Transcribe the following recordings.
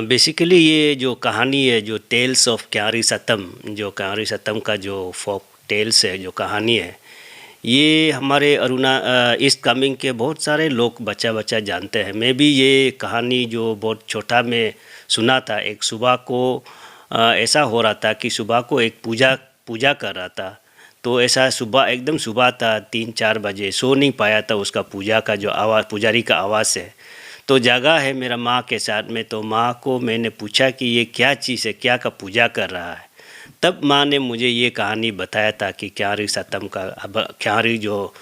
Basically ये जो कहानी है, जो टेल्स ऑफ क्यारी सतम, जो क्यारी सतम का जो फोक टेल्स है, जो कहानी है, ये हमारे ईस्ट कामेंग के बहुत सारे लोग बच्चा बच्चा जानते हैं। मैं भी ये कहानी जो बहुत छोटा में सुना था। एक सुबह को ऐसा हो रहा था कि सुबह को एक पूजा पूजा कर रहा था। तो ऐसा सुबह एकदम सुबह था, 3-4 बजे, सो नहीं पाया था। उसका पूजा का जो आवाज़, पुजारी का आवाज़ है, तो जागा है मेरा माँ के साथ में। तो माँ को मैंने पूछा कि ये क्या चीज़ है, क्या का पूजा कर रहा है। तब माँ ने मुझे ये कहानी बताया था कि क्यारी सतम का क्यारी जो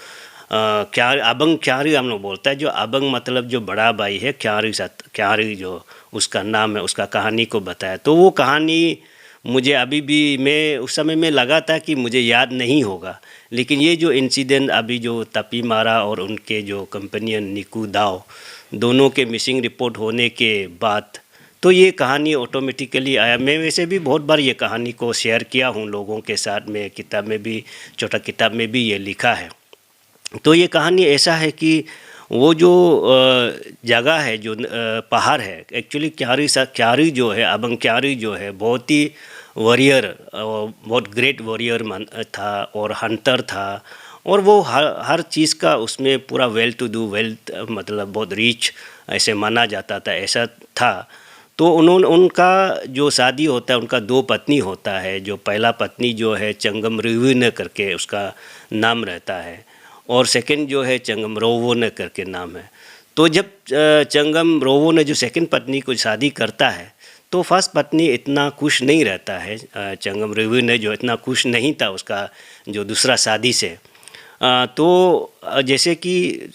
क्या अबंग क्यारी हम लोग बोलता है। जो अबंग मतलब जो बड़ा भाई है, क्यारी जो उसका नाम है, उसका कहानी को बताया। तो वो कहानी मुझे अभी भी, मैं उस समय में लगा था कि मुझे याद नहीं होगा, लेकिन ये जो इंसिडेंट अभी जो तपी मारा और उनके जो कंपेनियन निकू दाओ दोनों के मिसिंग रिपोर्ट होने के बाद, तो ये कहानी ऑटोमेटिकली आया। मैं वैसे भी बहुत बार ये कहानी को शेयर किया हूँ लोगों के साथ में, किताब में भी, छोटा किताब में भी ये लिखा है। तो ये कहानी ऐसा है कि वो जो जगह है, जो पहाड़ है, एक्चुअली क्यारी जो है, अबंग क्यारी जो है, बहुत ही वॉरियर, बहुत ग्रेट वॉरियर था और हंटर था। और वो हर चीज़ का उसमें पूरा वेल टू डू, वेल्थ मतलब बहुत रिच ऐसे माना जाता था, ऐसा था। तो उनका जो शादी होता है, उनका 2 पत्नी होता है। जो पहला पत्नी जो है चंगम रिविन करके उसका नाम रहता है, और सेकंड जो है चंगम रोवो ने करके नाम है। तो जब चंगम रोवो ने जो सेकंड पत्नी को शादी करता है, तो फर्स्ट पत्नी इतना खुश नहीं रहता है। चंगम रिविन ने जो इतना खुश नहीं था उसका जो दूसरा शादी से। तो जैसे कि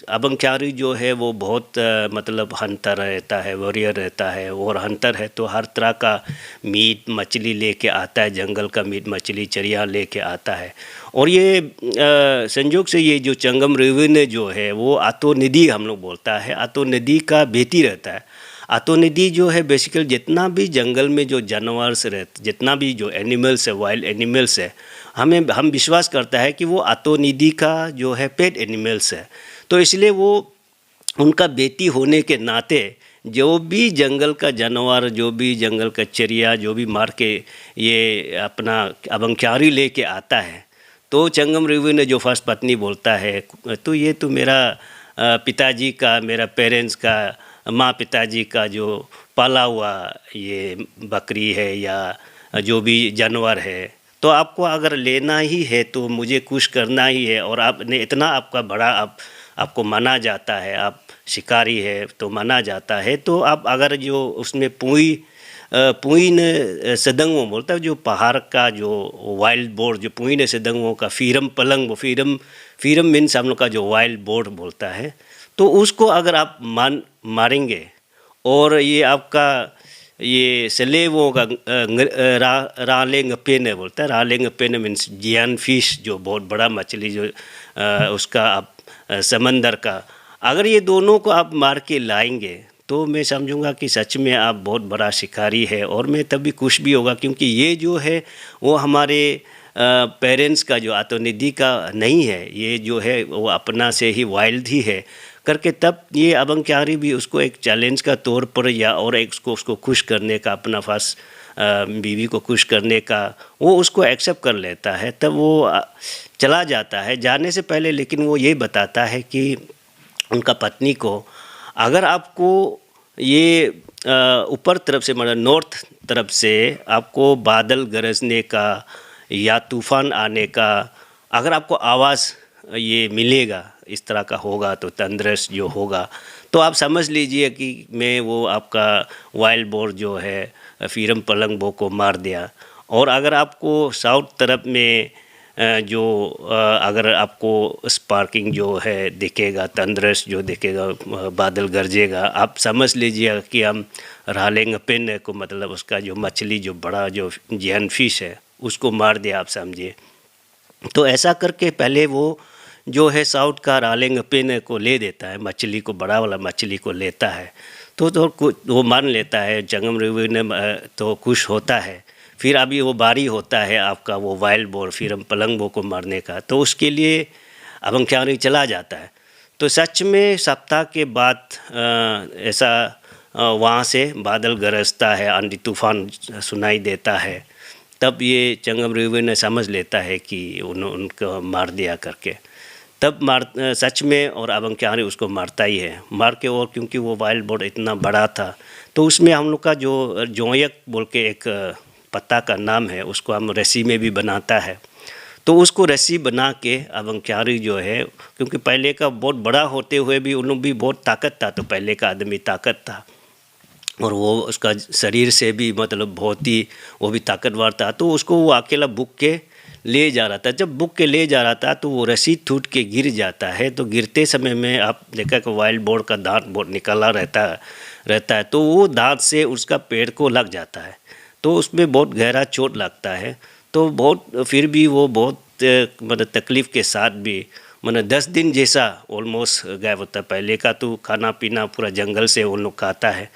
अबंग क्यारी जो है वो बहुत मतलब हंटर रहता है, वॉरियर रहता है, और हंटर है तो हर तरह का मीट मछली लेके आता है, जंगल का मीट मछली चरिया लेके आता है। और ये संयोग से ये जो चंगम रिविन जो है वो आतो निधि हम लोग बोलता है, आतो निधि का बेटी रहता है। आतो निधि जो है बेसिकली जितना भी जंगल में जो जानवर रहते, जितना भी जो एनिमल्स है, वाइल्ड एनिमल्स है, हम विश्वास करता है कि वो आतो निधि का जो है पेट एनिमल्स है। तो इसलिए वो उनका बेटी होने के नाते जो भी जंगल का जानवर, जो भी जंगल का चिड़िया, जो भी मार के ये अपना अबंग क्यारी लेके आता है, तो चंगम रिवि ने जो फर्स्ट पत्नी बोलता है, तो ये तो मेरा पिताजी का, मेरा पेरेंट्स का, माँ पिताजी का जो पाला हुआ ये बकरी है या जो भी जानवर है, तो आपको अगर लेना ही है तो मुझे कुछ करना ही है। और आपने इतना आपका बड़ा आपको माना जाता है, आप शिकारी है तो माना जाता है। तो आप अगर जो उसमें पुइन सदंगों बोलता है, जो पहाड़ का जो वाइल्ड बोर्ड, जो पुइन सदंगों का फीरम पलंग, वो फीरम मीन्स हम लोग का जो वाइल्ड बोर्ड बोलता है, तो उसको अगर आप मारेंगे और ये आपका ये सलेवों का रालेंग पेन बोलता है, रालेंग पेन मीन्स जियान फिश, जो बहुत बड़ा मछली जो उसका आप समंदर का, अगर ये दोनों को आप मार के लाएंगे तो मैं समझूंगा कि सच में आप बहुत बड़ा शिकारी है। और मैं तभी खुश भी होगा, क्योंकि ये जो है वो हमारे पेरेंट्स का जो आत्मनिधि का नहीं है, ये जो है वो अपना से ही वाइल्ड ही है करके। तब ये अबंग क्यारी भी उसको एक चैलेंज का तौर पर, या और एक उसको खुश करने का, अपना फर्स्ट बीवी को खुश करने का, वो उसको एक्सेप्ट कर लेता है। तब वो चला जाता है। जाने से पहले लेकिन वो ये बताता है कि उनका पत्नी को, अगर आपको ये ऊपर तरफ से, मतलब नॉर्थ तरफ से आपको बादल गरजने का या तूफ़ान आने का अगर आपको आवाज़ ये मिलेगा, इस तरह का होगा, तो तंद्रस जो होगा, तो आप समझ लीजिए कि मैं वो आपका वाइल्ड बोर जो है फीरम पलंगबो को मार दिया। और अगर आपको साउथ तरफ में जो अगर आपको स्पार्किंग जो है दिखेगा, तंद्रस जो दिखेगा, बादल गरजेगा, आप समझ लीजिए कि हम रालेंग पेन को, मतलब उसका जो मछली, जो बड़ा जो जियान फिश है, उसको मार दिया, आप समझिए। तो ऐसा करके पहले वो जो है साउथ का रालेंग पेन को ले देता है, मछली को, बड़ा वाला मछली को लेता है। तो वो मान लेता है, चंगम रिवि ने तो खुश होता है। फिर अभी वो बारी होता है आपका वो वाइल्ड बोर फीरम पलंगबो को मारने का, तो उसके लिए अबंग क्यारी चला जाता है। तो सच में सप्ताह के बाद ऐसा वहाँ से बादल गरजता है, आंधी तूफान सुनाई देता है, तब ये चंगम रिवर ने समझ लेता है कि उनको मार दिया करके। तब सच में और अबंग क्यारी उसको मारता ही है, मार के। और क्योंकि वो वाइल्ड बोर इतना बड़ा था तो उसमें हम लोग का जो जोयक बोल के एक पत्ता का नाम है, उसको हम रस्सी में भी बनाता है। तो उसको रस्सी बना के अबंग क्यारी जो है, क्योंकि पहले का बहुत बड़ा होते हुए भी उन लोग भी बहुत ताकत था, तो पहले का आदमी ताकत था और वो उसका शरीर से भी मतलब बहुत ही वो भी ताकतवर था। तो उसको वो अकेला बुक के ले जा रहा था। जब बुक के ले जा रहा था तो वो रस्सी टूट के गिर जाता है। तो गिरते समय में आप देखा कि वाइल्ड बोर का दांत बहुत निकला रहता है, तो वो दांत से उसका पेड़ को लग जाता है, तो उसमें बहुत गहरा चोट लगता है। तो बहुत फिर भी वो बहुत मतलब तकलीफ़ के साथ भी मतलब 10 दिन जैसा ऑलमोस्ट गायब होता है। पहले का तो खाना पीना पूरा जंगल से वो लोग खाता है,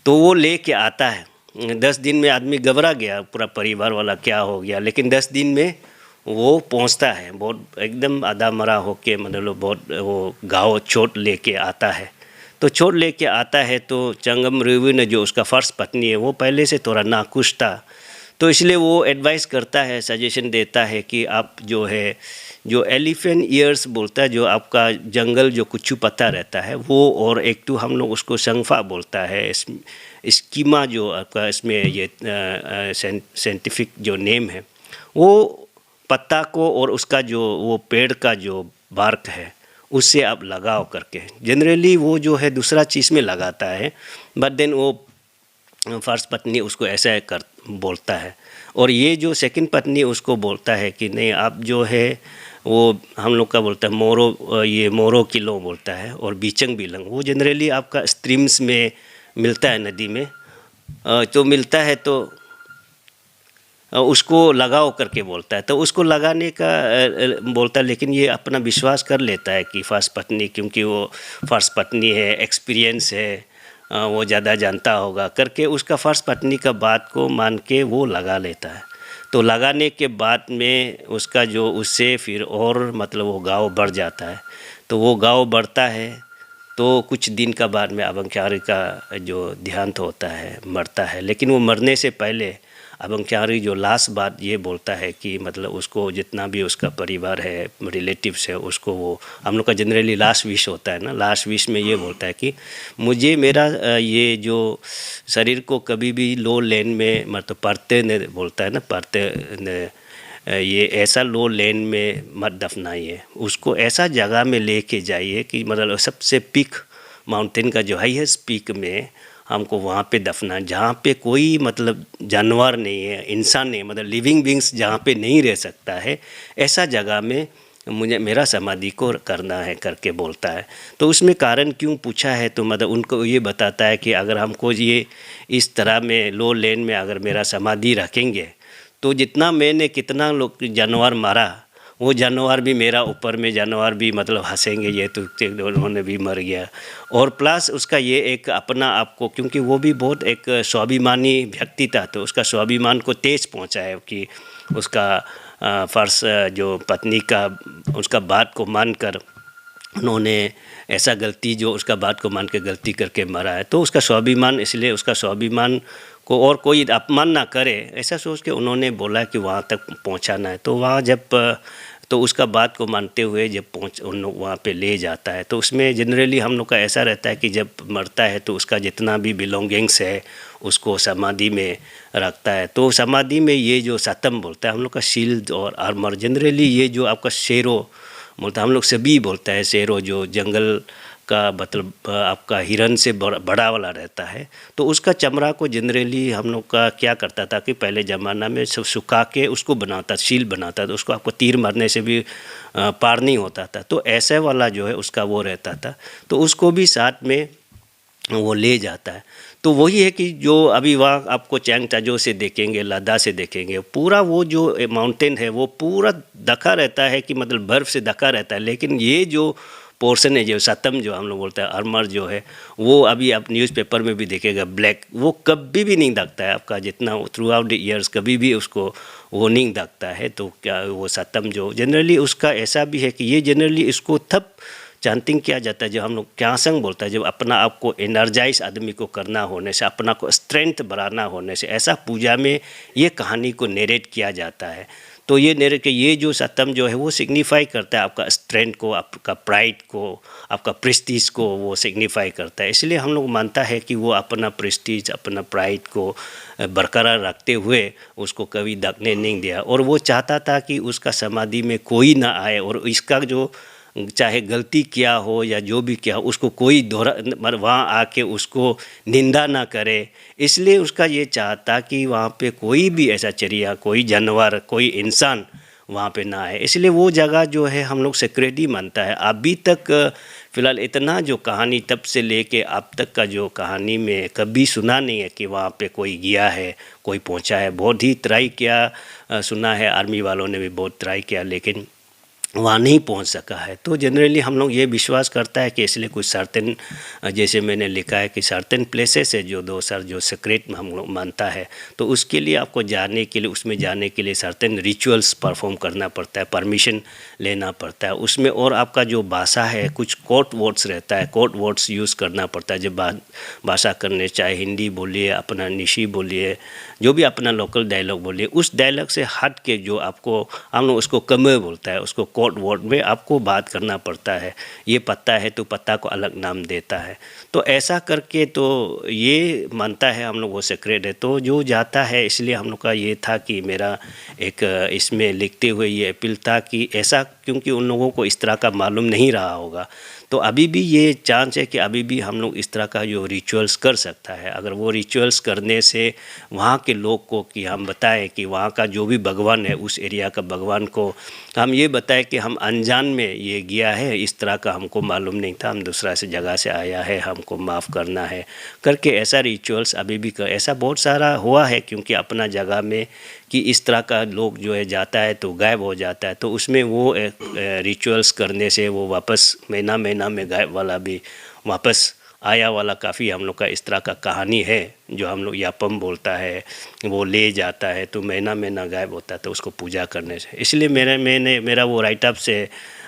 तो वो ले के आता है। 10 दिन में आदमी घबरा गया, पूरा परिवार वाला क्या हो गया, लेकिन 10 दिन में वो पहुंचता है, बहुत एकदम आधा मरा होके, मतलब बहुत वो घाव चोट लेके आता है। तो चोट लेके आता है तो चंगम रिवी ने, जो उसका फर्स्ट पत्नी है, वो पहले से थोड़ा नाखुश था, तो इसलिए वो एडवाइस करता है, सजेशन देता है कि आप जो है जो एलिफेंट ईयर्स बोलता है, जो आपका जंगल जो कुच्चू पत्ता रहता है वो, और एक तो हम लोग उसको संगफा बोलता है, स्कीमा जो आपका इसमें ये साइंटिफिक जो नेम है, वो पत्ता को और उसका जो वो पेड़ का जो बार्क है उससे आप लगाओ करके। जनरली वो जो है दूसरा चीज़ में लगाता है, बट देन वो फर्स्ट पत्नी उसको ऐसा कर बोलता है, और ये जो सेकंड पत्नी उसको बोलता है कि नहीं, आप जो है वो हम लोग का बोलता है मोरो, ये मोरो किलो बोलता है, और बीचंग बिलंग, वो जनरली आपका स्ट्रीम्स में मिलता है, नदी में तो मिलता है, तो उसको लगाओ करके बोलता है। तो उसको लगाने का बोलता है, लेकिन ये अपना विश्वास कर लेता है कि फर्स्ट पत्नी, क्योंकि वो फर्स्ट पत्नी है, एक्सपीरियंस है, वो ज़्यादा जानता होगा करके उसका फर्स्ट पत्नी का बात को मान के वो लगा लेता है। तो लगाने के बाद में उसका जो उससे फिर और मतलब वो गाँव बढ़ जाता है। तो वो गाँव बढ़ता है तो कुछ दिन का बाद में अबंग क्यारी का जो देहांत होता है, मरता है। लेकिन वो मरने से पहले अबंग क्यारी जो लास्ट बात ये बोलता है कि मतलब उसको जितना भी उसका परिवार है, रिलेटिव्स है, उसको वो हम लोग का जनरली लास्ट विश होता है ना, लास्ट विश में ये बोलता है कि मुझे मेरा ये जो शरीर को कभी भी लो लैंड में मतलब पड़ते ने बोलता है ना, पड़ते ने ये ऐसा लो लैंड में मत दफनाइए, उसको ऐसा जगह में लेके जाइए कि मतलब सबसे पीक माउंटेन का जो हाईएस्ट पीक में हमको वहाँ पे दफना, जहाँ पे कोई मतलब जानवर नहीं है, इंसान नहीं, मतलब लिविंग बींग्स जहाँ पे नहीं रह सकता है, ऐसा जगह में मुझे मेरा समाधि को करना है करके बोलता है। तो उसमें कारण क्यों पूछा है, तो मतलब उनको ये बताता है कि अगर हमको ये इस तरह में लो लैंड में अगर मेरा समाधि रखेंगे तो जितना मैंने कितना लोग जानवर मारा, वो जानवर भी मेरा ऊपर में जानवर भी मतलब हंसेंगे, ये तो उन्होंने भी मर गया। और प्लस उसका ये एक अपना आपको, क्योंकि वो भी बहुत एक स्वाभिमानी व्यक्ति था, तो उसका स्वाभिमान को ठेस पहुंचा है कि उसका फर्स्ट जो पत्नी का उसका बात को मानकर उन्होंने ऐसा गलती, जो उसका बात को मान के गलती करके मरा है, तो उसका स्वाभिमान, इसलिए उसका स्वाभिमान को और कोई अपमान ना करे ऐसा सोच के उन्होंने बोला कि वहाँ तक पहुँचाना है। तो वहाँ जब तो उसका बात को मानते हुए जब उन लोग वहाँ पे ले जाता है, तो उसमें जनरली हम लोग का ऐसा रहता है कि जब मरता है तो उसका जितना भी बिलोंगिंग्स है उसको समाधि में रखता है। तो समाधि में ये जो सतम बोलता है हम लोग का शील्ड और आर्मर, जनरली ये जो आपका शेरों बोलता है, हम लोग सभी बोलता है शेरों, जो जंगल का मतलब आपका हिरन से बड़ा वाला रहता है, तो उसका चमड़ा को जनरली हम लोग का क्या करता था कि पहले ज़माना में सब सुखा के उसको बनाता, शील्ड बनाता, तो उसको आपको तीर मारने से भी पार नहीं होता था। तो ऐसे वाला जो है उसका वो रहता था, तो उसको भी साथ में वो ले जाता है। तो वही है कि जो अभी वहाँ आपको चैंगटाजो से देखेंगे, लद्दाख से देखेंगे, पूरा वो जो माउंटेन है वो पूरा ढका रहता है कि मतलब बर्फ़ से ढका रहता है। लेकिन ये जो पोर्शन है जो सतम जो हम लोग बोलते हैं आर्मर जो है, वो अभी आप न्यूज़पेपर में भी देखेगा ब्लैक, वो कभी भी नहीं दखता है आपका, जितना थ्रू आउट द ईयर्स कभी भी उसको वो नहीं दखता है। तो क्या वो सतम जो जनरली उसका ऐसा भी है कि ये जनरली इसको तब चांटिंग किया जाता है, जब हम लोग क्यांसंग बोलता है, जब अपना आप को एनर्जाइज आदमी को करना होने से, अपना को स्ट्रेंथ बढ़ाना होने से, ऐसा पूजा में ये कहानी को नरेट किया जाता है। तो ये नरेट के ये जो सतम जो है वो सिग्निफाई करता है आपका स्ट्रेंथ को, आपका प्राइड को, आपका प्रेस्टीज को वो सिग्निफाई करता है। इसलिए हम लोग मानता है कि वो अपना प्रेस्टीज, अपना प्राइड को बरकरार रखते हुए उसको कभी दखने नहीं दिया, और वो चाहता था कि उसका समाधि में कोई ना आए और इसका जो चाहे गलती किया हो या जो भी किया हो उसको कोई दोहरा वहाँ आके उसको निंदा ना करे। इसलिए उसका ये चाहता कि वहाँ पे कोई भी ऐसा चिड़िया, कोई जानवर, कोई इंसान वहाँ पे ना आए। इसलिए वो जगह जो है हम लोग सेक्रेट ही मानता है। अभी तक फ़िलहाल इतना जो कहानी तब से लेके अब तक का जो कहानी में कभी सुना नहीं है कि वहाँ पे कोई गया है, कोई पहुँचा है। बहुत ही ट्राई किया, सुना है आर्मी वालों ने भी बहुत ट्राई किया, लेकिन वहाँ नहीं पहुँच सका है। तो जनरली हम लोग ये विश्वास करता है कि इसलिए कुछ सर्टेन, जैसे मैंने लिखा है कि सर्टेन प्लेसेस है जो दो सर जो सीक्रेट में हम लोग मानता है, तो उसके लिए आपको जाने के लिए, उसमें जाने के लिए सर्टेन रिचुअल्स परफॉर्म करना पड़ता है, परमिशन लेना पड़ता है उसमें। और आपका जो भाषा है, कुछ कोड वर्ड्स रहता है, कोड वर्ड्स यूज़ करना पड़ता है। जब भाषा करने, चाहे हिंदी बोलिए, अपना निशी बोलिए, जो भी अपना लोकल डायलॉग बोलिए, उस डायलॉग से हट के जो आपको, हम लोग उसको कमे बोलता है, उसको कोड वर्ड में आपको बात करना पड़ता है। ये पत्ता है तो पत्ता को अलग नाम देता है। तो ऐसा करके तो ये मानता है हम लोग वो सीक्रेट है। तो जो जाता है, इसलिए हम लोग का ये था कि मेरा एक इसमें लिखते हुए ये अपील था कि ऐसा, क्योंकि उन लोगों को इस तरह का मालूम नहीं रहा होगा, तो अभी भी ये चांस है कि अभी भी हम लोग इस तरह का जो रिचुअल्स कर सकता है। अगर वो रिचुअल्स करने से वहाँ के लोग को कि हम बताएं कि वहाँ का जो भी भगवान है, उस एरिया का भगवान को हम ये बताएं कि हम अनजान में ये गया है, इस तरह का हमको मालूम नहीं था, हम दूसरा से जगह से आया है, हमको माफ़ करना है करके ऐसा रिचुअल्स अभी भी ऐसा बहुत सारा हुआ है। क्योंकि अपना जगह में कि इस तरह का लोग जो है जाता है तो गायब हो जाता है, तो उसमें वो रिचुअल्स करने से वो वापस महीना में गायब वाला भी वापस आया वाला काफ़ी हम लोग का इस तरह का कहानी है, जो हम लोग यापम बोलता है, वो ले जाता है तो महीना गायब होता है, तो उसको पूजा करने से। इसलिए मेरा वो राइटअप से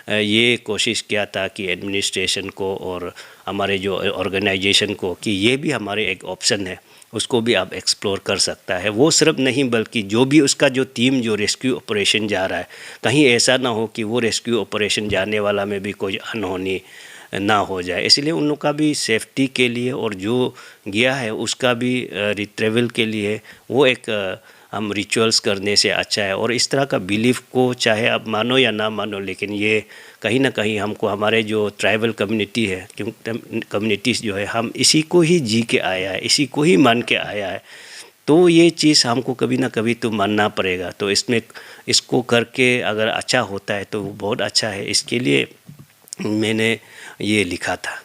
ये कोशिश किया था कि एडमिनिस्ट्रेशन को और हमारे जो ऑर्गेनाइजेशन को कि ये भी हमारे एक ऑप्शन है, उसको भी आप एक्सप्लोर कर सकता है। वो सिर्फ नहीं बल्कि जो भी उसका जो टीम जो रेस्क्यू ऑपरेशन जा रहा है, कहीं ऐसा ना हो कि वो रेस्क्यू ऑपरेशन जाने वाला में भी कोई अनहोनी ना हो जाए। इसलिए उन लोग का भी सेफ्टी के लिए और जो गया है उसका भी रिट्रेवल के लिए वो एक हम रिचुअल्स करने से अच्छा है। और इस तरह का बिलीफ को चाहे आप मानो या ना मानो, लेकिन ये कहीं ना कहीं हमको, हमारे जो ट्राइबल कम्युनिटी है, कम्युनिटीज़ जो है, हम इसी को ही जी के आया है, इसी को ही मान के आया है। तो ये चीज़ हमको कभी ना कभी तो मानना पड़ेगा। तो इसमें इसको करके अगर अच्छा होता है तो बहुत अच्छा है। इसके लिए मैंने ये लिखा था।